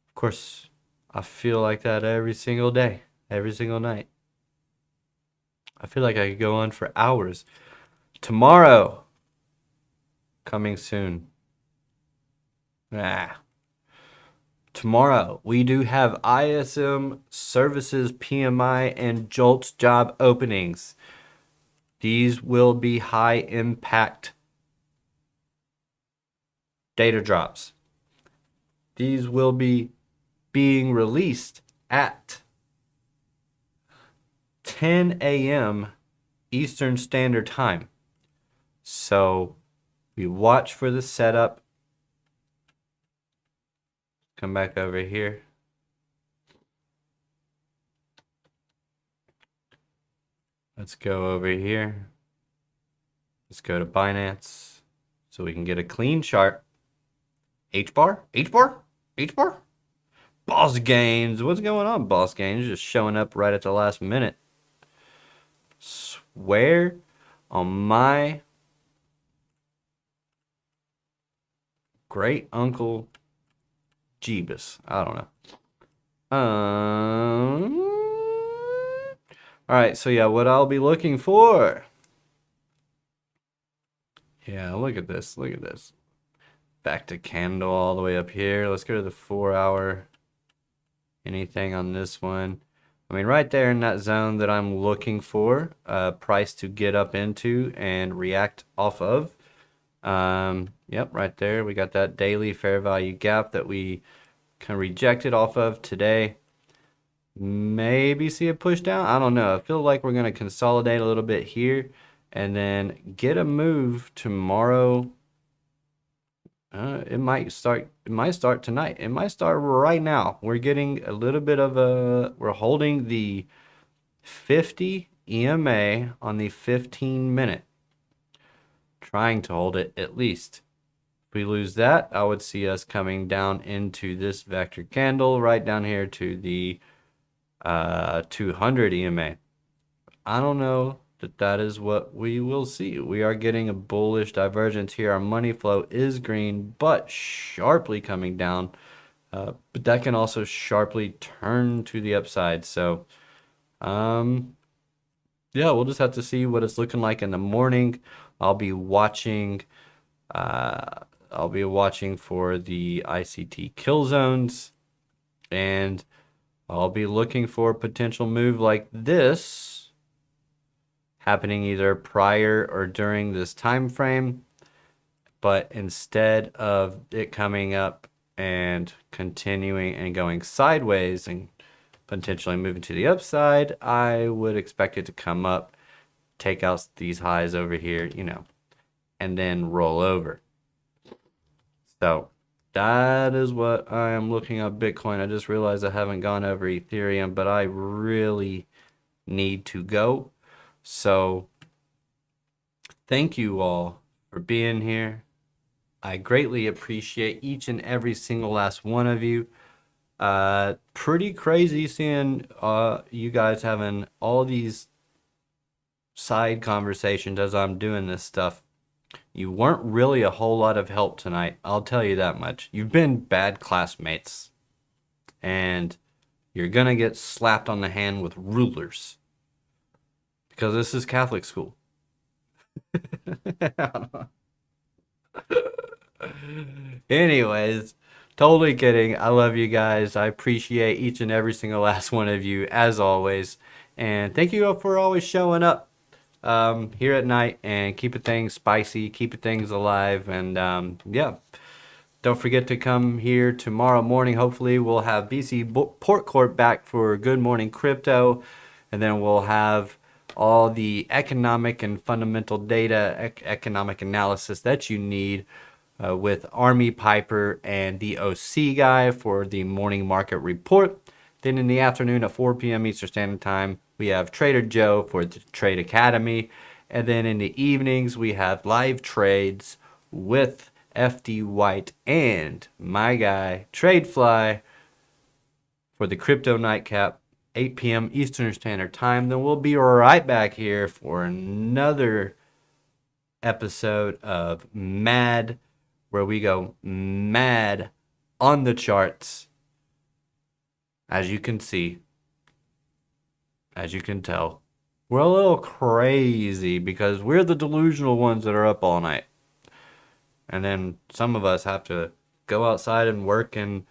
Of course, I feel like that every single day, every single night. I feel like I could go on for hours. Tomorrow, coming soon. Tomorrow, we do have ISM Services PMI and JOLTS job openings. These will be high impact data drops. These will be being released at 10 a.m. Eastern Standard Time. So we watch for the setup. Come back over here. Let's go over here. Let's go to Binance so we can get a clean chart. H bar? Boss gains. What's going on, boss gains? Just showing up right at the last minute. Swear on my great uncle Jeebus. I don't know. All right, so yeah, what I'll be looking for. Yeah, look at this. Look at this. Back to candle all the way up here. Let's go to the 4 hour. Anything on this one? I mean, right there in that zone that I'm looking for, price to get up into and react off of. Yep, right there. We got that daily fair value gap that we kind of rejected off of today. Maybe see a push down. I don't know. I feel like we're going to consolidate a little bit here and then get a move tomorrow. It might start tonight. It might start right now. We're getting a little bit of we're holding the 50 EMA on the 15-minute. Trying to hold it at least. If we lose that, I would see us coming down into this vector candle right down here to the 200 EMA. I don't know that is what we will see. We are getting a bullish divergence here. Our money flow is green, but sharply coming down. But that can also sharply turn to the upside. So, yeah, we'll just have to see what it's looking like in the morning. I'll be watching for the ICT kill zones, and I'll be looking for a potential move like this happening either prior or during this time frame, but instead of it coming up and continuing and going sideways and potentially moving to the upside, I would expect it to come up, take out these highs over here, and then roll over. So That is what I am looking at Bitcoin. I just realized I haven't gone over Ethereum, but I really need to go. So thank you all for being here. I greatly appreciate each and every single last one of you. Pretty crazy seeing you guys having all these side conversations as I'm doing this stuff. You weren't really a whole lot of help tonight, I'll tell you that much. You've been bad classmates, and you're gonna get slapped on the hand with rulers because this is Catholic school. Anyways, totally kidding. I love you guys. I appreciate each and every single last one of you as always, and thank you for always showing up here at night and keeping things spicy, keeping things alive. And yeah, don't forget to come here tomorrow morning. Hopefully we'll have BC Port Court back for Good Morning Crypto, and then we'll have all the economic and fundamental data, economic analysis that you need with Army, Piper, and the OC guy for the morning market report. Then in the afternoon at 4 p.m. Eastern Standard Time, we have Trader Joe for the Trade Academy. And then in the evenings, we have live trades with FD White and my guy, TradeFly, for the Crypto Nightcap, 8 p.m. Eastern Standard Time. Then we'll be right back here for another episode of Mad, where we go mad on the charts. As you can see, as you can tell, we're a little crazy because we're the delusional ones that are up all night. And then some of us have to go outside and work in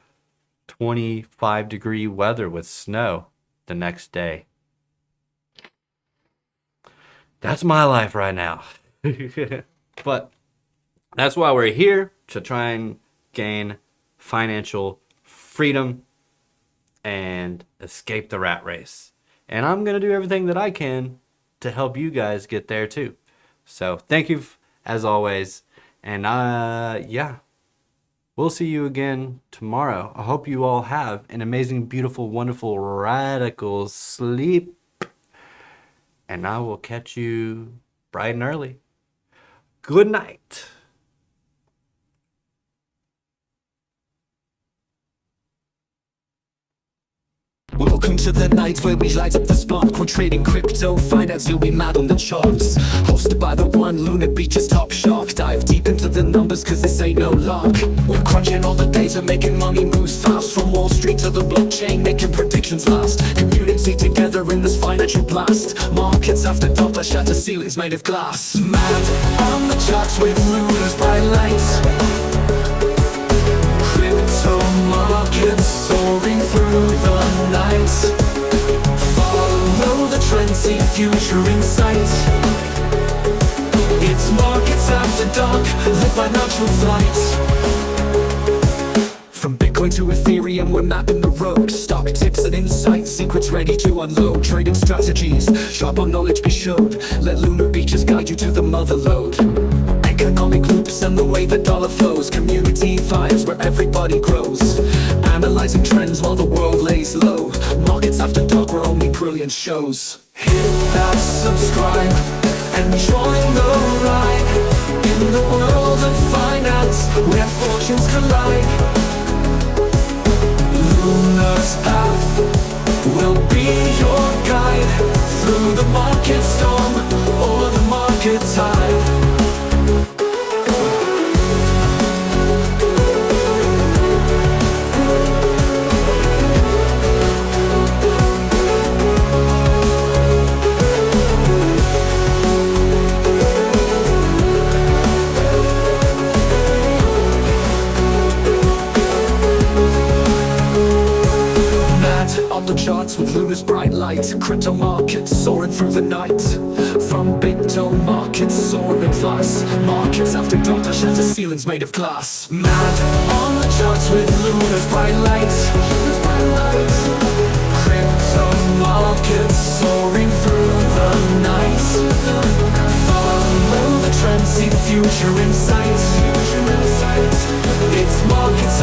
25-degree weather with snow the next day. That's my life right now. But that's why we're here, to try and gain financial freedom and escape the rat race. And I'm going to do everything that I can to help you guys get there too. So thank you as always. And yeah, we'll see you again tomorrow. I hope you all have an amazing, beautiful, wonderful, radical sleep. And I will catch you bright and early. Good night. Welcome to the night where we light up the spark. We're trading crypto, finance, you'll be mad on the charts. Hosted by the one, Lunar Beaches top shark. Dive deep into the numbers cause this ain't no lark. We're crunching all the data, making money moves fast. From Wall Street to the blockchain, making predictions last. Community together in this financial blast. Markets after dollar shatter ceilings made of glass. Mad on the charts with Lunar's bright lights. Crypto markets soaring through the night. Follow the trends, see future in sight. It's markets after dark, live financial flight. From Bitcoin to Ethereum, we're mapping the road. Stock tips and insights, secrets ready to unload. Trading strategies, sharp on knowledge be showed. Let Lunar Beaches guide you to the mother lode. Economic loops and the way the dollar flows. Community vibes where everybody grows. Analyzing trends while the world lays low. Markets after dark where only brilliance shows. Hit that subscribe and join the ride. In the world of finance where fortunes collide. Lunar's path will be your guide. Through the market storm or the market tide. On the charts with Lunar's bright light. Crypto markets soaring through the night. From Bitcoin markets soaring fast. Markets after dollar shatter ceilings made of glass. Mad on the charts with Lunar's bright light. Crypto markets soaring through the night. Follow the trends, see the future in sight. It's markets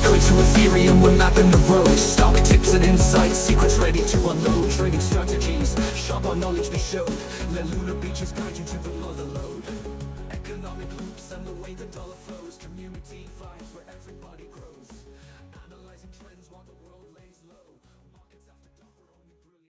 Bitcoin to Ethereum, we're mapping the road. Stock tips and insights, secrets ready to unload. Trading strategies, sharp our knowledge be showed. Let Lunar Beaches guide you to the mother.